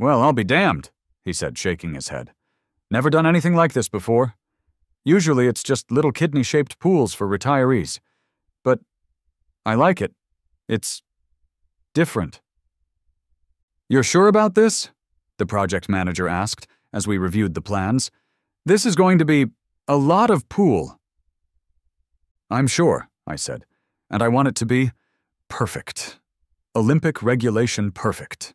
"Well, I'll be damned," he said, shaking his head. "Never done anything like this before. Usually it's just little kidney-shaped pools for retirees. But I like it. It's different." "You're sure about this?" the project manager asked as we reviewed the plans. "This is going to be a lot of pool." "I'm sure," I said, "and I want it to be perfect. Olympic regulation perfect."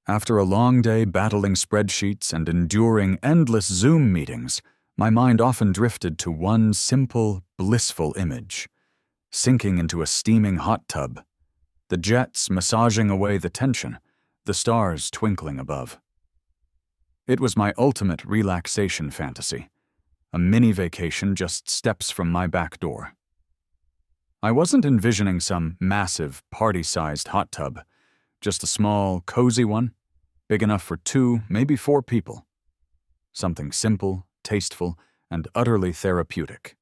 After a long day battling spreadsheets and enduring endless Zoom meetings, my mind often drifted to one simple, blissful image: sinking into a steaming hot tub, the jets massaging away the tension, the stars twinkling above. It was my ultimate relaxation fantasy, a mini vacation just steps from my back door. I wasn't envisioning some massive, party-sized hot tub, just a small, cozy one, big enough for 2, maybe 4 people. Something simple, tasteful, and utterly therapeutic.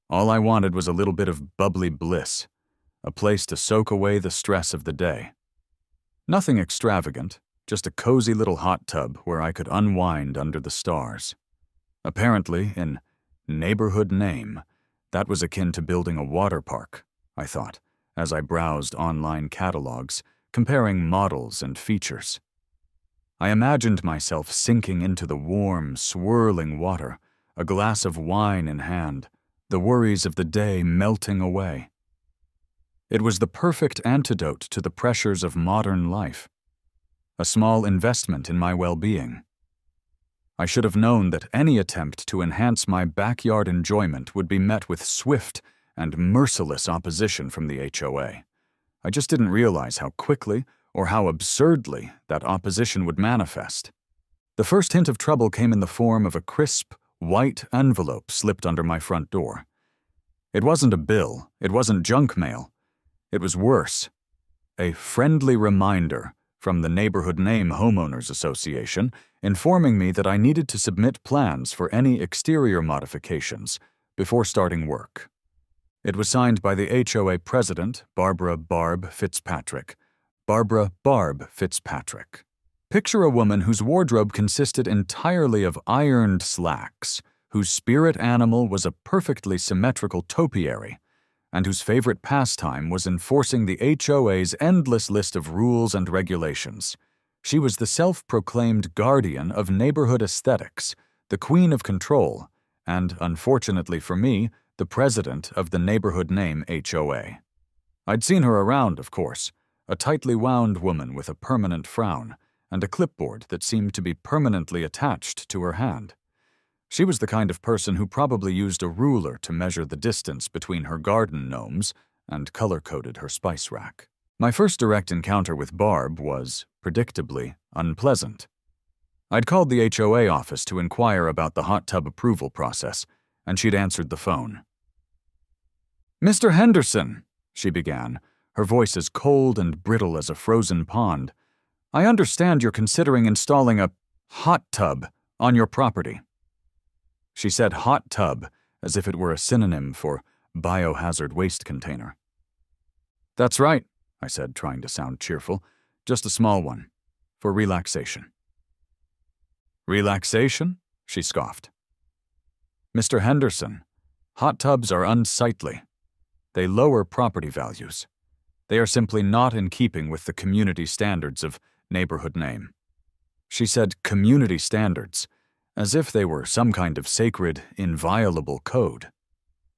All I wanted was a little bit of bubbly bliss, a place to soak away the stress of the day. Nothing extravagant, just a cozy little hot tub where I could unwind under the stars. Apparently, in neighborhood name, that was akin to building a water park, I thought, as I browsed online catalogs, comparing models and features. I imagined myself sinking into the warm, swirling water, a glass of wine in hand, the worries of the day melting away. It was the perfect antidote to the pressures of modern life, a small investment in my well-being. I should have known that any attempt to enhance my backyard enjoyment would be met with swift and merciless opposition from the HOA. I just didn't realize how quickly or how absurdly that opposition would manifest. The first hint of trouble came in the form of a crisp, white envelope slipped under my front door. It wasn't a bill, it wasn't junk mail. It was worse. A friendly reminder from the Neighborhood Name Homeowners Association informing me that I needed to submit plans for any exterior modifications before starting work. It was signed by the HOA president, Barbara Barb Fitzpatrick. Barbara Barb Fitzpatrick. Picture a woman whose wardrobe consisted entirely of ironed slacks, whose spirit animal was a perfectly symmetrical topiary, and whose favorite pastime was enforcing the HOA's endless list of rules and regulations. She was the self-proclaimed guardian of neighborhood aesthetics, the queen of control, and, unfortunately for me, the president of the Neighborhood Name HOA. I'd seen her around, of course, a tightly wound woman with a permanent frown, and a clipboard that seemed to be permanently attached to her hand. She was the kind of person who probably used a ruler to measure the distance between her garden gnomes and color-coded her spice rack. My first direct encounter with Barb was, predictably, unpleasant. I'd called the HOA office to inquire about the hot tub approval process, and she'd answered the phone. "Mr. Henderson," she began, her voice as cold and brittle as a frozen pond, "I understand you're considering installing a hot tub on your property." She said hot tub as if it were a synonym for biohazard waste container. "That's right," I said, trying to sound cheerful. "Just a small one. For relaxation." "Relaxation?" she scoffed. "Mr. Henderson, hot tubs are unsightly. They lower property values. They are simply not in keeping with the community standards of Neighborhood Name." She said community standards, as if they were some kind of sacred, inviolable code.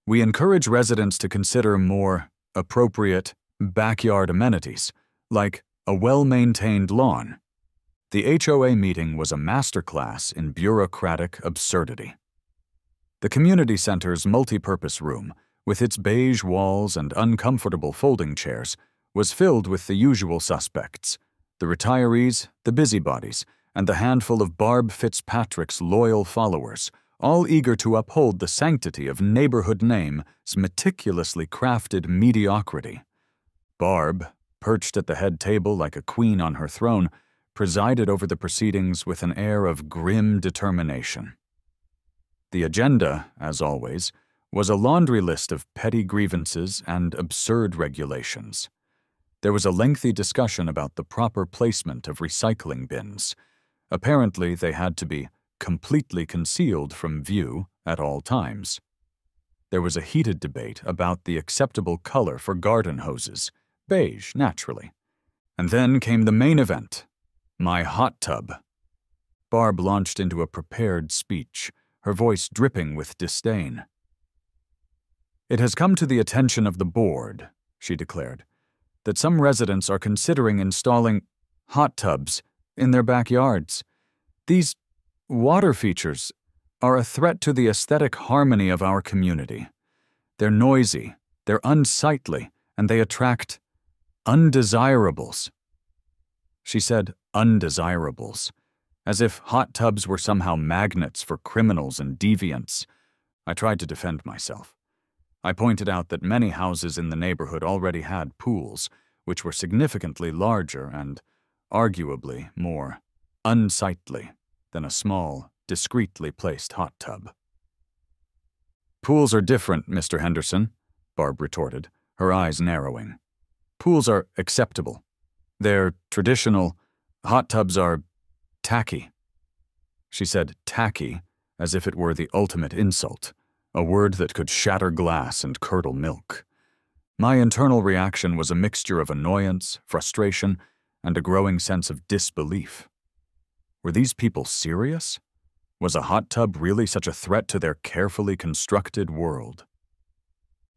"We encourage residents to consider more appropriate backyard amenities, like a well-maintained lawn." The HOA meeting was a masterclass in bureaucratic absurdity. The community center's multipurpose room, with its beige walls and uncomfortable folding chairs, was filled with the usual suspects: the retirees, the busybodies, and the handful of Barb Fitzpatrick's loyal followers, all eager to uphold the sanctity of Neighborhood Name's meticulously crafted mediocrity. Barb, perched at the head table like a queen on her throne, presided over the proceedings with an air of grim determination. The agenda, as always, was a laundry list of petty grievances and absurd regulations. There was a lengthy discussion about the proper placement of recycling bins. Apparently, they had to be completely concealed from view at all times. There was a heated debate about the acceptable color for garden hoses, beige, naturally. And then came the main event, my hot tub. Barb launched into a prepared speech, her voice dripping with disdain. "It has come to the attention of the board," she declared, "that some residents are considering installing hot tubs in their backyards. These water features are a threat to the aesthetic harmony of our community. They're noisy, they're unsightly, and they attract undesirables." She said undesirables, as if hot tubs were somehow magnets for criminals and deviants. I tried to defend myself. I pointed out that many houses in the neighborhood already had pools, which were significantly larger and, arguably, more unsightly than a small, discreetly placed hot tub. "Pools are different, Mr. Henderson," Barb retorted, her eyes narrowing. "Pools are acceptable. They're traditional. Hot tubs are tacky." She said tacky as if it were the ultimate insult, a word that could shatter glass and curdle milk. My internal reaction was a mixture of annoyance, frustration, and a growing sense of disbelief. Were these people serious? Was a hot tub really such a threat to their carefully constructed world?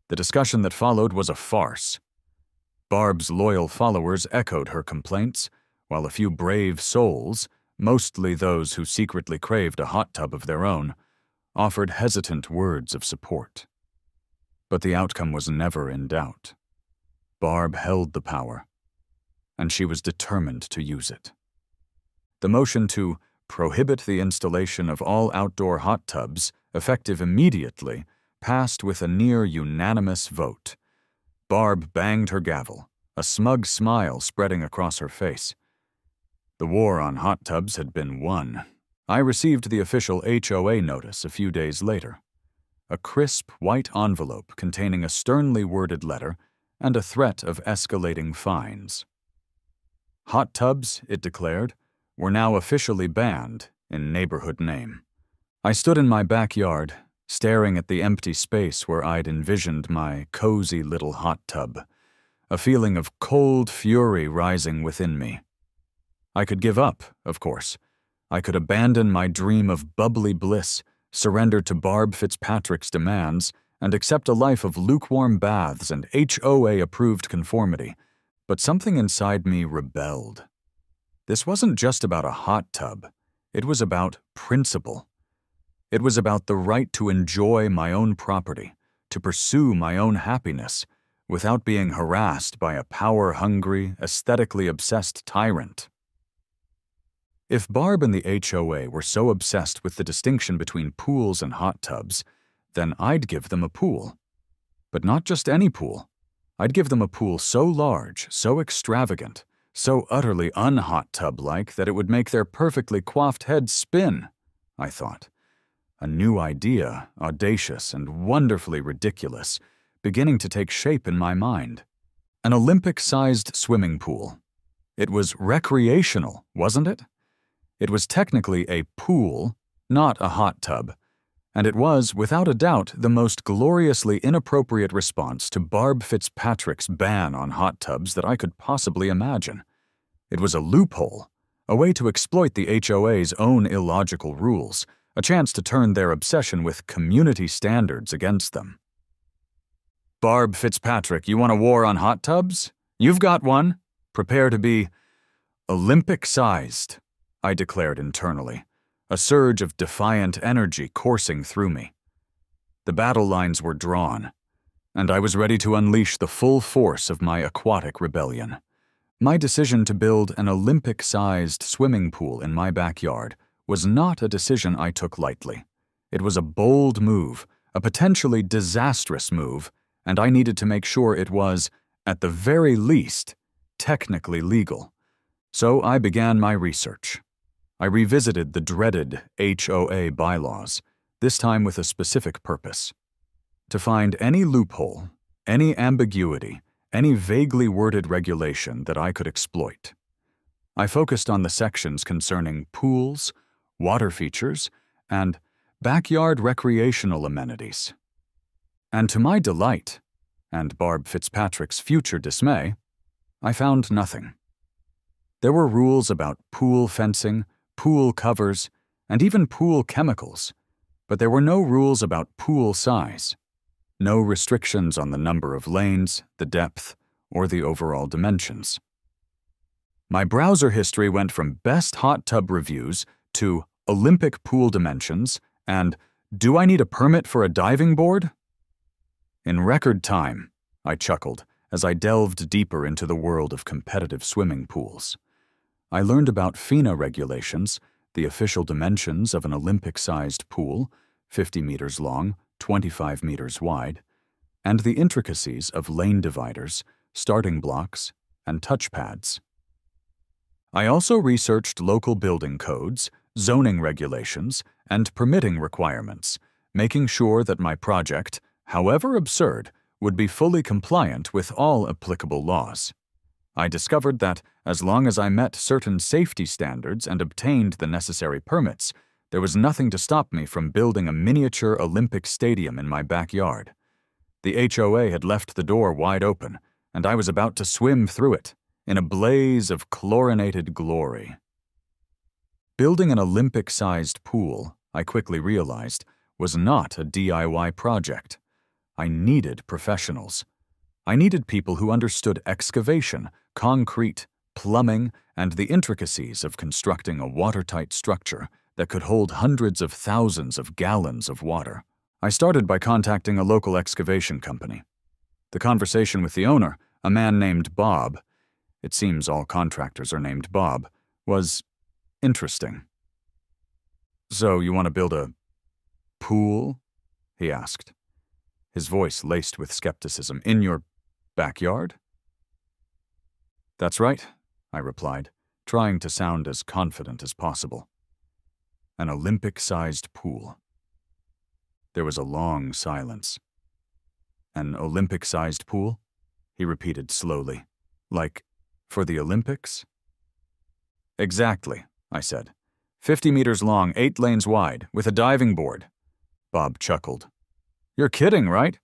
The discussion that followed was a farce. Barb's loyal followers echoed her complaints, while a few brave souls, mostly those who secretly craved a hot tub of their own, offered hesitant words of support. But the outcome was never in doubt. Barb held the power, and she was determined to use it. The motion to prohibit the installation of all outdoor hot tubs, effective immediately, passed with a near-unanimous vote. Barb banged her gavel, a smug smile spreading across her face. The war on hot tubs had been won. I received the official HOA notice a few days later. A crisp white envelope containing a sternly worded letter and a threat of escalating fines. Hot tubs, it declared, were now officially banned in neighborhood name. I stood in my backyard, staring at the empty space where I'd envisioned my cozy little hot tub, a feeling of cold fury rising within me. I could give up, of course. I could abandon my dream of bubbly bliss, surrender to Barb Fitzpatrick's demands, and accept a life of lukewarm baths and HOA-approved conformity. But something inside me rebelled. This wasn't just about a hot tub. It was about principle. It was about the right to enjoy my own property, to pursue my own happiness, without being harassed by a power-hungry, aesthetically obsessed tyrant. If Barb and the HOA were so obsessed with the distinction between pools and hot tubs, then I'd give them a pool. But not just any pool. I'd give them a pool so large, so extravagant, so utterly un-hot tub-like that it would make their perfectly coiffed heads spin, I thought. A new idea, audacious and wonderfully ridiculous, beginning to take shape in my mind. An Olympic-sized swimming pool. It was recreational, wasn't it? It was technically a pool, not a hot tub, and it was, without a doubt, the most gloriously inappropriate response to Barb Fitzpatrick's ban on hot tubs that I could possibly imagine. It was a loophole, a way to exploit the HOA's own illogical rules, a chance to turn their obsession with community standards against them. "Barb Fitzpatrick, you want a war on hot tubs? You've got one. Prepare to be Olympic-sized," I declared internally, a surge of defiant energy coursing through me. The battle lines were drawn, and I was ready to unleash the full force of my aquatic rebellion. My decision to build an Olympic-sized swimming pool in my backyard was not a decision I took lightly. It was a bold move, a potentially disastrous move, and I needed to make sure it was, at the very least, technically legal. So I began my research. I revisited the dreaded HOA bylaws, this time with a specific purpose: to find any loophole, any ambiguity, any vaguely worded regulation that I could exploit. I focused on the sections concerning pools, water features, and backyard recreational amenities. And to my delight, and Barb Fitzpatrick's future dismay, I found nothing. There were rules about pool fencing, pool covers, and even pool chemicals, but there were no rules about pool size. No restrictions on the number of lanes, the depth, or the overall dimensions. My browser history went from best hot tub reviews to Olympic pool dimensions and do I need a permit for a diving board? In record time, I chuckled as I delved deeper into the world of competitive swimming pools. I learned about FINA regulations, the official dimensions of an Olympic-sized pool, 50 meters long, 25 meters wide, and the intricacies of lane dividers, starting blocks, and touchpads. I also researched local building codes, zoning regulations, and permitting requirements, making sure that my project, however absurd, would be fully compliant with all applicable laws. I discovered that as long as I met certain safety standards and obtained the necessary permits, there was nothing to stop me from building a miniature Olympic stadium in my backyard. The HOA had left the door wide open, and I was about to swim through it, in a blaze of chlorinated glory. Building an Olympic-sized pool, I quickly realized, was not a DIY project. I needed professionals. I needed people who understood excavation, concrete, plumbing, and the intricacies of constructing a watertight structure that could hold hundreds of thousands of gallons of water. I started by contacting a local excavation company. The conversation with the owner, a man named Bob, it seems all contractors are named Bob, was interesting. "So you want to build a pool?" he asked, his voice laced with skepticism. "In your backyard?" "That's right," I replied, trying to sound as confident as possible. An Olympic-sized pool. There was a long silence. "An Olympic-sized pool?" he repeated slowly. "Like, for the Olympics?" "Exactly," I said. 50 meters long, 8 lanes wide, with a diving board." Bob chuckled. "You're kidding, right?"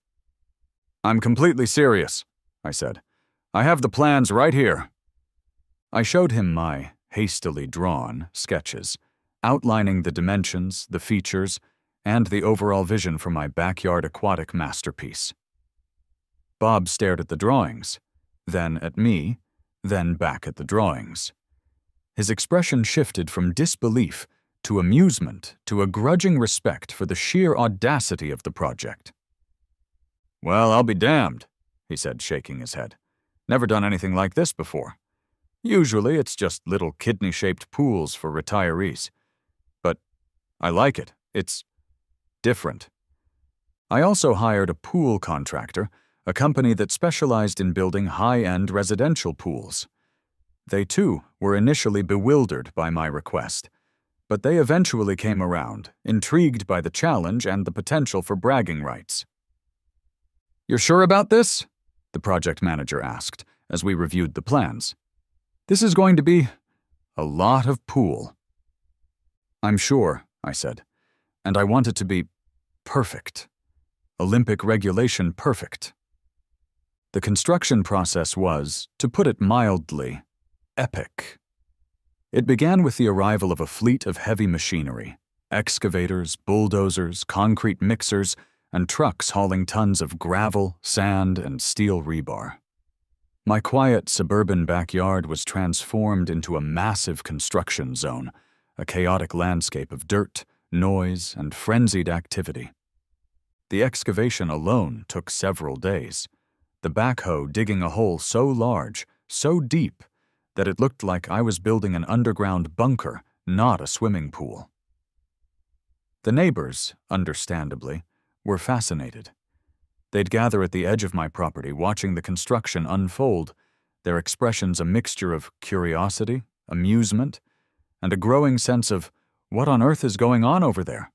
"I'm completely serious," I said. "I have the plans right here." I showed him my hastily drawn sketches, outlining the dimensions, the features, and the overall vision for my backyard aquatic masterpiece. Bob stared at the drawings, then at me, then back at the drawings. His expression shifted from disbelief to amusement to a grudging respect for the sheer audacity of the project. "Well, I'll be damned," he said, shaking his head. "Never done anything like this before. Usually it's just little kidney-shaped pools for retirees. But I like it. It's different." I also hired a pool contractor, a company that specialized in building high-end residential pools. They, too, were initially bewildered by my request, but they eventually came around, intrigued by the challenge and the potential for bragging rights. "You're sure about this?" the project manager asked as we reviewed the plans. "This is going to be a lot of pool." "I'm sure," I said, "and I want it to be perfect. Olympic regulation perfect." The construction process was, to put it mildly, epic. It began with the arrival of a fleet of heavy machinery, excavators, bulldozers, concrete mixers, and trucks hauling tons of gravel, sand, and steel rebar. My quiet suburban backyard was transformed into a massive construction zone, a chaotic landscape of dirt, noise, and frenzied activity. The excavation alone took several days, the backhoe digging a hole so large, so deep, that it looked like I was building an underground bunker, not a swimming pool. The neighbors, understandably, were fascinated. They'd gather at the edge of my property, watching the construction unfold, their expressions a mixture of curiosity, amusement, and a growing sense of, what on earth is going on over there?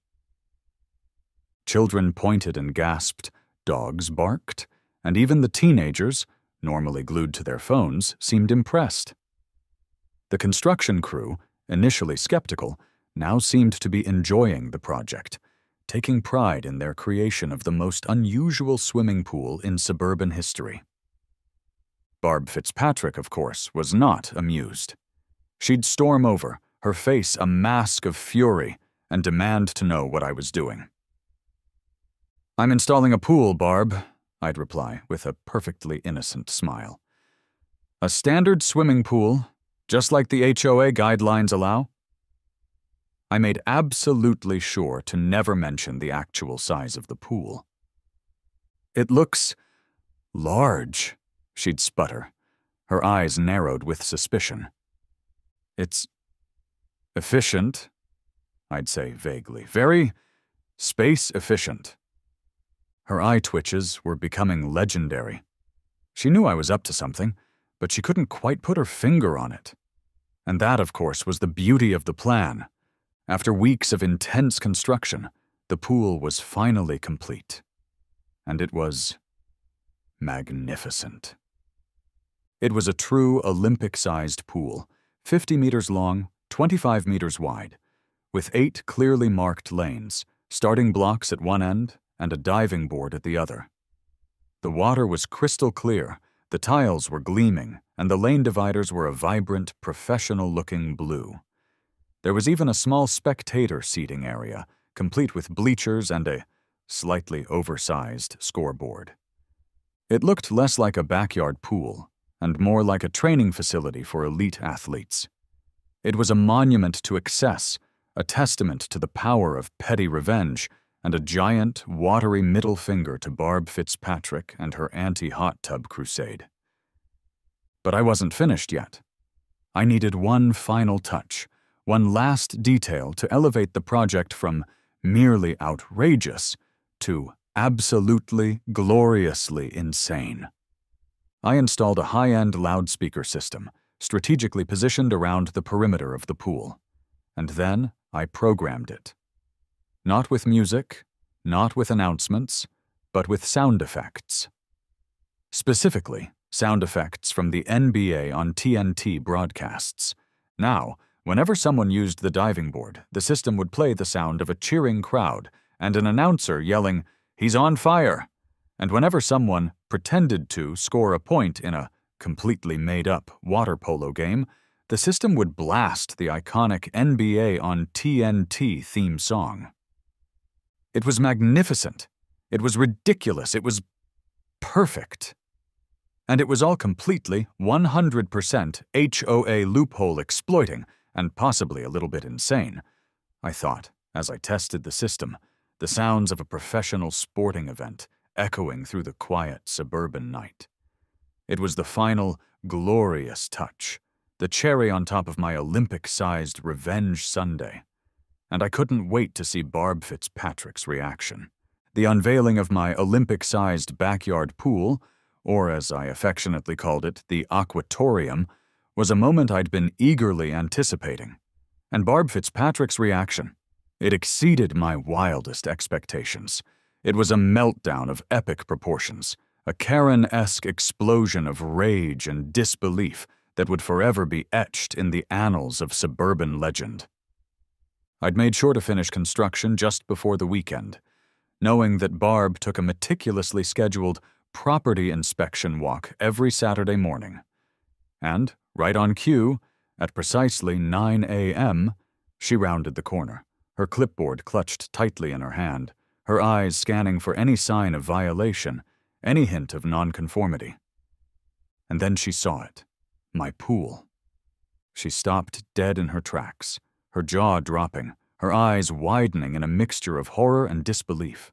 Children pointed and gasped, dogs barked, and even the teenagers, normally glued to their phones, seemed impressed. The construction crew, initially skeptical, now seemed to be enjoying the project, taking pride in their creation of the most unusual swimming pool in suburban history. Barb Fitzpatrick, of course, was not amused. She'd storm over, her face a mask of fury, and demand to know what I was doing. "I'm installing a pool, Barb," I'd reply with a perfectly innocent smile. "A standard swimming pool, just like the HOA guidelines allow." I made absolutely sure to never mention the actual size of the pool. "It looks large," she'd sputter, her eyes narrowed with suspicion. "It's efficient," I'd say vaguely. "Very space efficient." Her eye twitches were becoming legendary. She knew I was up to something, but she couldn't quite put her finger on it. And that, of course, was the beauty of the plan. After weeks of intense construction, the pool was finally complete. And it was magnificent. It was a true Olympic-sized pool, 50 meters long, 25 meters wide, with 8 clearly marked lanes, starting blocks at one end and a diving board at the other. The water was crystal clear, the tiles were gleaming, and the lane dividers were a vibrant, professional-looking blue. There was even a small spectator seating area, complete with bleachers and a slightly oversized scoreboard. It looked less like a backyard pool and more like a training facility for elite athletes. It was a monument to excess, a testament to the power of petty revenge, and a giant, watery middle finger to Barb Fitzpatrick and her anti-hot tub crusade. But I wasn't finished yet. I needed one final touch, one last detail to elevate the project from merely outrageous to absolutely, gloriously insane. I installed a high-end loudspeaker system, strategically positioned around the perimeter of the pool. And then I programmed it. Not with music, not with announcements, but with sound effects. Specifically, sound effects from the NBA on TNT broadcasts. Now, whenever someone used the diving board, the system would play the sound of a cheering crowd and an announcer yelling, "He's on fire!" And whenever someone pretended to score a point in a completely made-up water polo game, the system would blast the iconic NBA on TNT theme song. It was magnificent. It was ridiculous. It was perfect. And it was all completely 100% HOA loophole exploiting and possibly a little bit insane, I thought, as I tested the system, the sounds of a professional sporting event echoing through the quiet suburban night. It was the final, glorious touch, the cherry on top of my Olympic-sized revenge sundae. And I couldn't wait to see Barb Fitzpatrick's reaction. The unveiling of my Olympic-sized backyard pool, or as I affectionately called it, the aquatorium, was a moment I'd been eagerly anticipating. And Barb Fitzpatrick's reaction, it exceeded my wildest expectations. It was a meltdown of epic proportions, a Karen-esque explosion of rage and disbelief that would forever be etched in the annals of suburban legend. I'd made sure to finish construction just before the weekend, knowing that Barb took a meticulously scheduled property inspection walk every Saturday morning. And, right on cue, at precisely 9 a.m., she rounded the corner, her clipboard clutched tightly in her hand, her eyes scanning for any sign of violation, any hint of nonconformity. And then she saw it, my pool. She stopped dead in her tracks, her jaw dropping, her eyes widening in a mixture of horror and disbelief.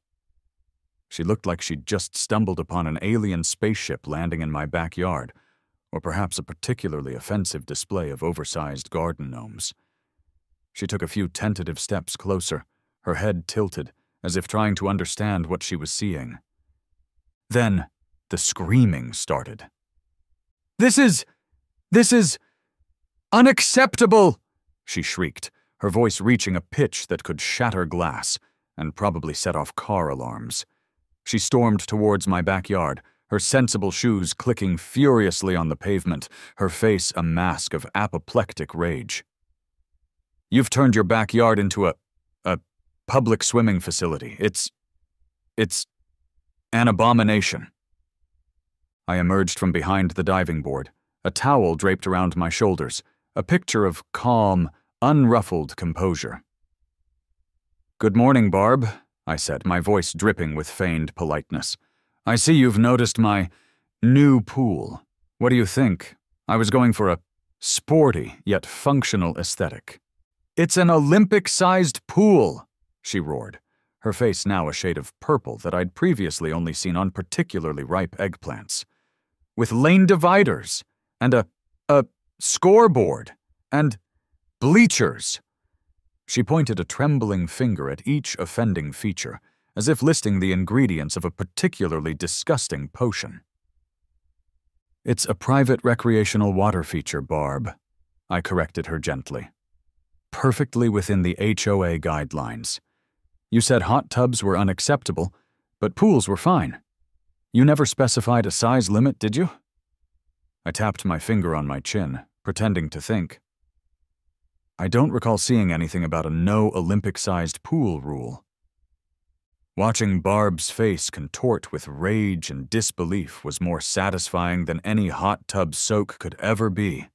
She looked like she'd just stumbled upon an alien spaceship landing in my backyard, or perhaps a particularly offensive display of oversized garden gnomes. She took a few tentative steps closer, her head tilted, as if trying to understand what she was seeing. Then, the screaming started. This is unacceptable!" she shrieked, her voice reaching a pitch that could shatter glass and probably set off car alarms. She stormed towards my backyard, her sensible shoes clicking furiously on the pavement, her face a mask of apoplectic rage. "You've turned your backyard into a public swimming facility. It's an abomination." I emerged from behind the diving board, a towel draped around my shoulders, a picture of calm, unruffled composure. "Good morning, Barb," I said, my voice dripping with feigned politeness. "I see you've noticed my new pool. What do you think? I was going for a sporty yet functional aesthetic." "It's an Olympic-sized pool," she roared, her face now a shade of purple that I'd previously only seen on particularly ripe eggplants. "With lane dividers, and a scoreboard, and bleachers." She pointed a trembling finger at each offending feature, as if listing the ingredients of a particularly disgusting potion. "It's a private recreational water feature, Barb," I corrected her gently. "Perfectly within the HOA guidelines. You said hot tubs were unacceptable, but pools were fine. You never specified a size limit, did you?" I tapped my finger on my chin, pretending to think. "I don't recall seeing anything about a no Olympic-sized pool rule." Watching Barb's face contort with rage and disbelief was more satisfying than any hot tub soak could ever be,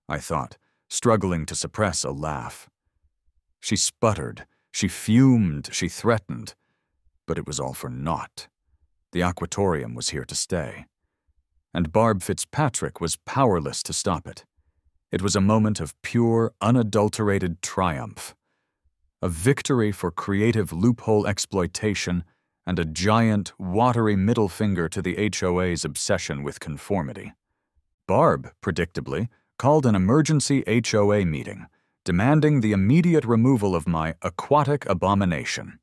I thought, struggling to suppress a laugh. She sputtered, she fumed, she threatened, but it was all for naught. The aquatorium was here to stay, and Barb Fitzpatrick was powerless to stop it. It was a moment of pure, unadulterated triumph. A victory for creative loophole exploitation and a giant, watery middle finger to the HOA's obsession with conformity. Barb, predictably, called an emergency HOA meeting, demanding the immediate removal of my aquatic abomination.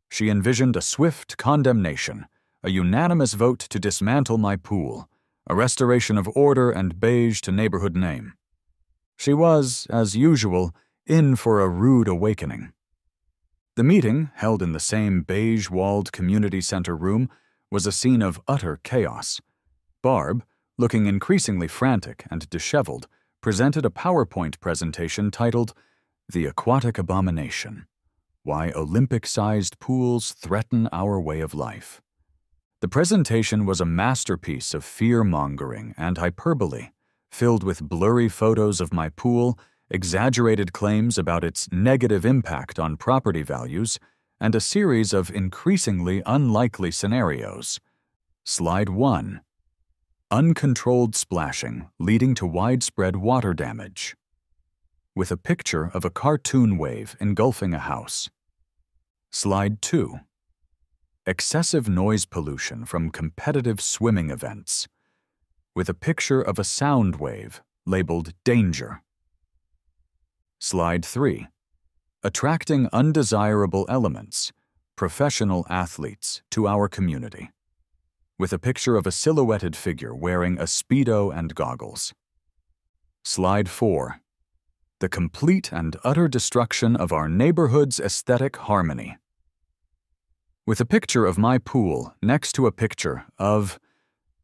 She envisioned a swift condemnation, a unanimous vote to dismantle my pool, a restoration of order and beige to neighborhood name. She was, as usual, in for a rude awakening. The meeting, held in the same beige-walled community center room, was a scene of utter chaos. Barb, looking increasingly frantic and disheveled, presented a PowerPoint presentation titled "The Aquatic Abomination: Why Olympic-Sized Pools Threaten Our Way of Life." The presentation was a masterpiece of fear-mongering and hyperbole, filled with blurry photos of my pool, exaggerated claims about its negative impact on property values, and a series of increasingly unlikely scenarios. Slide 1. Uncontrolled splashing leading to widespread water damage. With a picture of a cartoon wave engulfing a house. Slide 2. Excessive noise pollution from competitive swimming events. With a picture of a sound wave labeled danger. Slide 3. Attracting undesirable elements, professional athletes, to our community. With a picture of a silhouetted figure wearing a Speedo and goggles. Slide 4. The complete and utter destruction of our neighborhood's aesthetic harmony. With a picture of my pool next to a picture of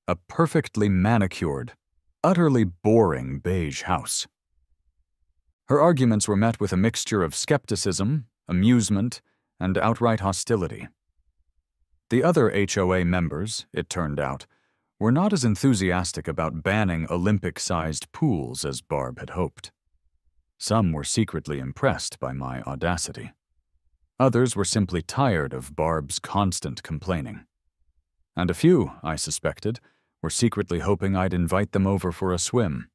a perfectly manicured, utterly boring beige house. Her arguments were met with a mixture of skepticism, amusement, and outright hostility. The other HOA members, it turned out, were not as enthusiastic about banning Olympic-sized pools as Barb had hoped. Some were secretly impressed by my audacity. Others were simply tired of Barb's constant complaining. And a few, I suspected, were secretly hoping I'd invite them over for a swim.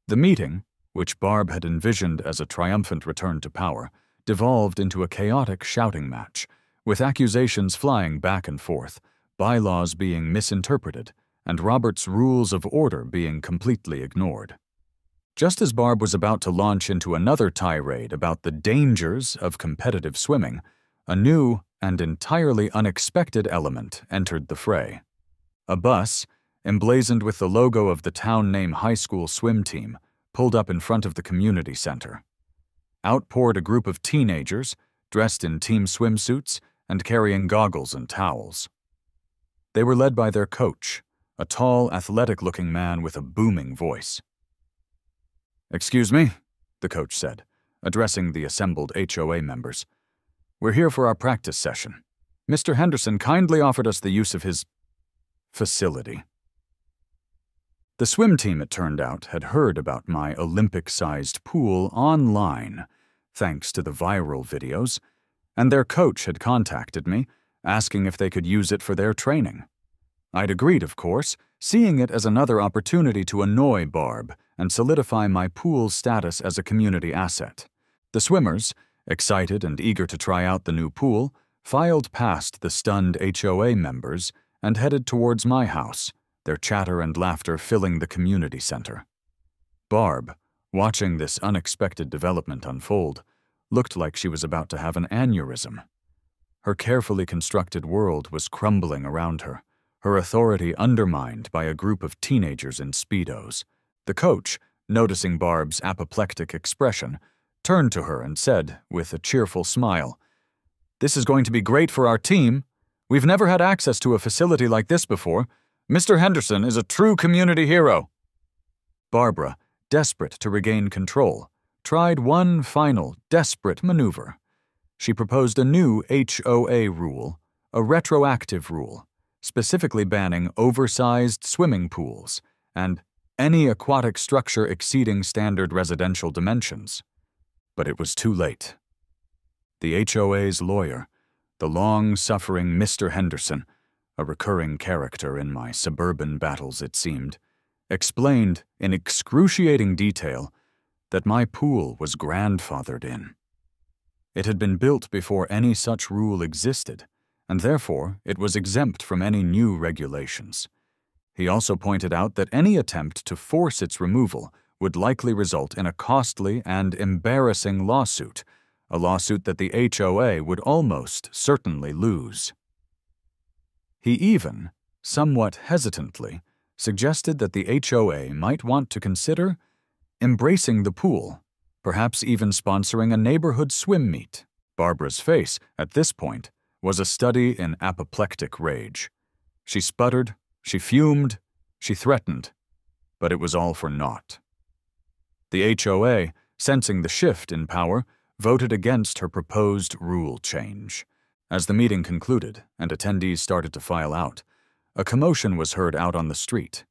The meeting, which Barb had envisioned as a triumphant return to power, devolved into a chaotic shouting match, with accusations flying back and forth, bylaws being misinterpreted, and Robert's rules of order being completely ignored. Just as Barb was about to launch into another tirade about the dangers of competitive swimming, a new and entirely unexpected element entered the fray. A bus, emblazoned with the logo of the town name high school swim team, pulled up in front of the community center. Out poured a group of teenagers, dressed in team swimsuits and carrying goggles and towels. They were led by their coach, a tall, athletic-looking man with a booming voice. "Excuse me," the coach said, addressing the assembled HOA members. "We're here for our practice session. Mr. Henderson kindly offered us the use of his facility." The swim team, it turned out, had heard about my Olympic-sized pool online, thanks to the viral videos, and their coach had contacted me, asking if they could use it for their training. I'd agreed, of course, seeing it as another opportunity to annoy Barb and solidify my pool's status as a community asset. The swimmers, excited and eager to try out the new pool, filed past the stunned HOA members and headed towards my house, their chatter and laughter filling the community center. Barb, watching this unexpected development unfold, looked like she was about to have an aneurysm. Her carefully constructed world was crumbling around her, her authority undermined by a group of teenagers in Speedos. The coach, noticing Barb's apoplectic expression, turned to her and said, with a cheerful smile, "This is going to be great for our team. We've never had access to a facility like this before. Mr. Henderson is a true community hero." Barbara, desperate to regain control, tried one final, desperate maneuver. She proposed a new HOA rule, a retroactive rule, specifically banning oversized swimming pools and any aquatic structure exceeding standard residential dimensions. But it was too late. The HOA's lawyer, the long-suffering Mr. Henderson, a recurring character in my suburban battles it seemed, explained in excruciating detail that my pool was grandfathered in. It had been built before any such rule existed, and therefore it was exempt from any new regulations. He also pointed out that any attempt to force its removal would likely result in a costly and embarrassing lawsuit, a lawsuit that the HOA would almost certainly lose. He even, somewhat hesitantly, suggested that the HOA might want to consider embracing the pool, perhaps even sponsoring a neighborhood swim meet. Barbara's face, at this point, was a study in apoplectic rage. She sputtered, she fumed, she threatened, but it was all for naught. The HOA, sensing the shift in power, voted against her proposed rule change. As the meeting concluded and attendees started to file out, a commotion was heard out on the street.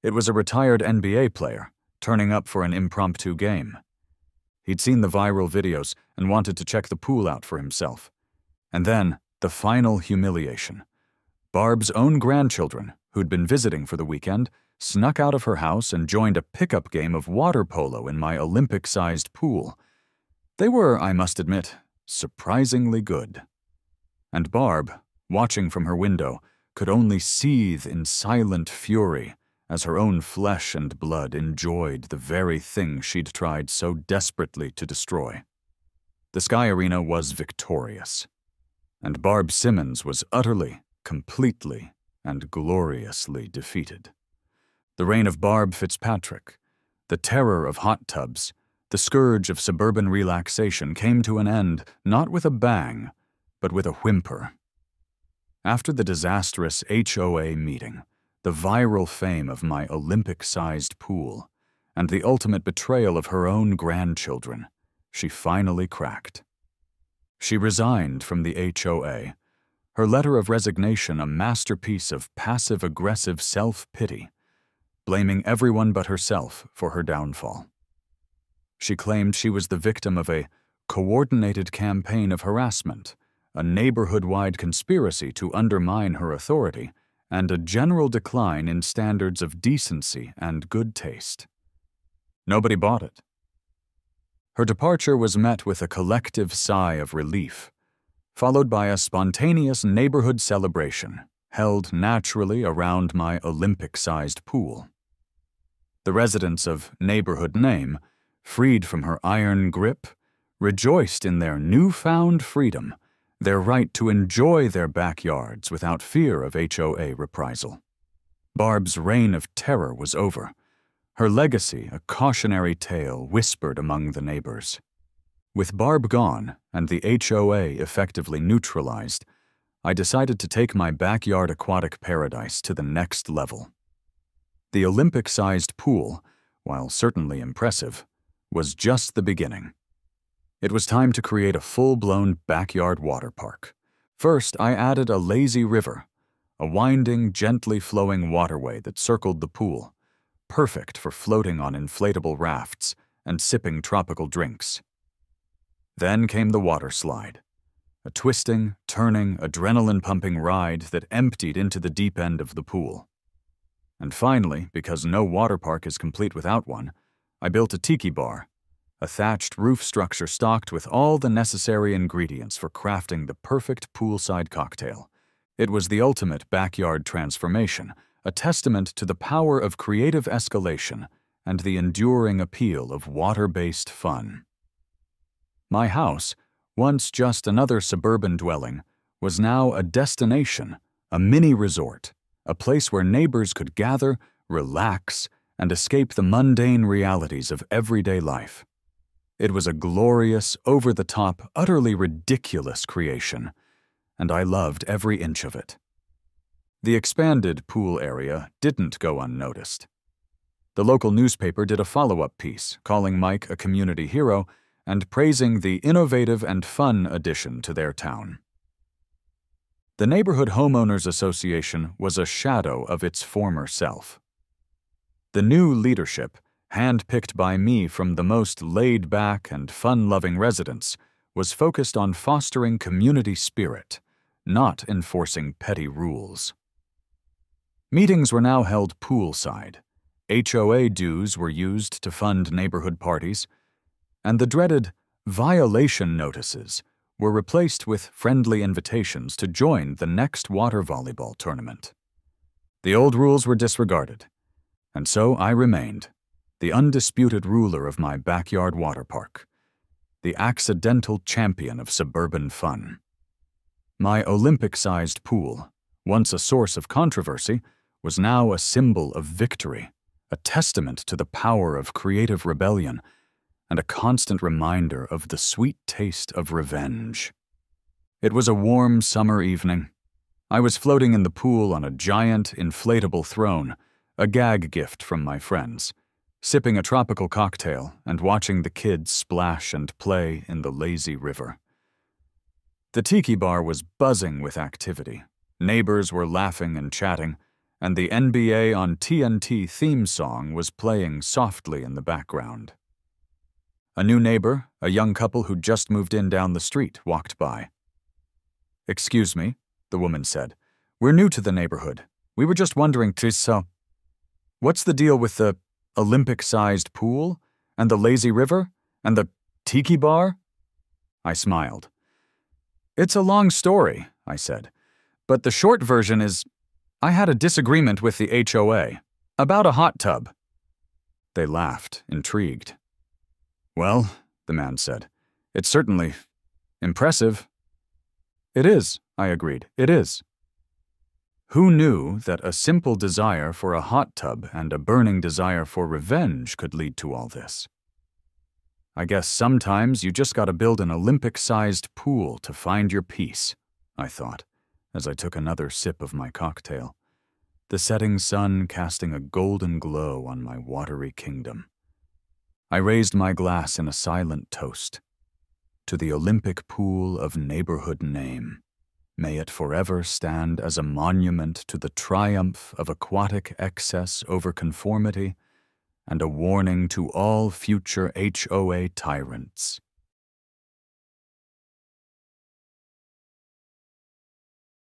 It was a retired NBA player, turning up for an impromptu game. He'd seen the viral videos and wanted to check the pool out for himself. And then, the final humiliation. Barb's own grandchildren, who'd been visiting for the weekend, snuck out of her house and joined a pickup game of water polo in my Olympic-sized pool. They were, I must admit, surprisingly good. And Barb, watching from her window, could only seethe in silent fury as her own flesh and blood enjoyed the very thing she'd tried so desperately to destroy. The Sky Arena was victorious, and Barb Simmons was utterly, completely, and gloriously defeated. The reign of Barb Fitzpatrick, the terror of hot tubs, the scourge of suburban relaxation came to an end not with a bang, but with a whimper. After the disastrous HOA meeting, the viral fame of my Olympic-sized pool, and the ultimate betrayal of her own grandchildren, she finally cracked. She resigned from the HOA, her letter of resignation a masterpiece of passive-aggressive self-pity, blaming everyone but herself for her downfall. She claimed she was the victim of a coordinated campaign of harassment, a neighborhood-wide conspiracy to undermine her authority, and a general decline in standards of decency and good taste. Nobody bought it. Her departure was met with a collective sigh of relief, followed by a spontaneous neighborhood celebration held naturally around my Olympic-sized pool. The residents of neighborhood name, freed from her iron grip, rejoiced in their newfound freedom, their right to enjoy their backyards without fear of HOA reprisal. Barb's reign of terror was over, her legacy a cautionary tale whispered among the neighbors. With Barb gone and the HOA effectively neutralized, I decided to take my backyard aquatic paradise to the next level. The Olympic-sized pool, while certainly impressive, was just the beginning. It was time to create a full-blown backyard water park. First, I added a lazy river, a winding, gently flowing waterway that circled the pool, perfect for floating on inflatable rafts and sipping tropical drinks. Then came the water slide, a twisting, turning, adrenaline-pumping ride that emptied into the deep end of the pool. And finally, because no water park is complete without one, I built a tiki bar, a thatched roof structure stocked with all the necessary ingredients for crafting the perfect poolside cocktail. It was the ultimate backyard transformation, a testament to the power of creative escalation and the enduring appeal of water-based fun. My house, once just another suburban dwelling, was now a destination, a mini-resort, a place where neighbors could gather, relax, and escape the mundane realities of everyday life. It was a glorious, over-the-top, utterly ridiculous creation, and I loved every inch of it. The expanded pool area didn't go unnoticed. The local newspaper did a follow-up piece, calling Mike a community hero and praising the innovative and fun addition to their town. The Neighborhood Homeowners Association was a shadow of its former self. The new leadership, handpicked by me from the most laid-back and fun-loving residents, was focused on fostering community spirit, not enforcing petty rules. Meetings were now held poolside, HOA dues were used to fund neighborhood parties, and the dreaded violation notices were replaced with friendly invitations to join the next water volleyball tournament. The old rules were disregarded, and so I remained, the undisputed ruler of my backyard water park, the accidental champion of suburban fun. My Olympic-sized pool, once a source of controversy, was now a symbol of victory, a testament to the power of creative rebellion, and a constant reminder of the sweet taste of revenge. It was a warm summer evening. I was floating in the pool on a giant, inflatable throne, a gag gift from my friends, sipping a tropical cocktail and watching the kids splash and play in the lazy river. The tiki bar was buzzing with activity. Neighbors were laughing and chatting, and the NBA on TNT theme song was playing softly in the background. A new neighbor, a young couple who'd just moved in down the street, walked by. "Excuse me," the woman said. "We're new to the neighborhood. We were just wondering, so what's the deal with the Olympic-sized pool, and the lazy river, and the tiki bar?" I smiled. "It's a long story," I said, "but the short version is I had a disagreement with the HOA about a hot tub." They laughed, intrigued. "Well," the man said, "it's certainly impressive." "It is," I agreed, "it is." Who knew that a simple desire for a hot tub and a burning desire for revenge could lead to all this? "I guess sometimes you just gotta build an Olympic-sized pool to find your peace," I thought, as I took another sip of my cocktail, the setting sun casting a golden glow on my watery kingdom. I raised my glass in a silent toast. To the Olympic pool of neighborhood name, may it forever stand as a monument to the triumph of aquatic excess over conformity and a warning to all future HOA tyrants.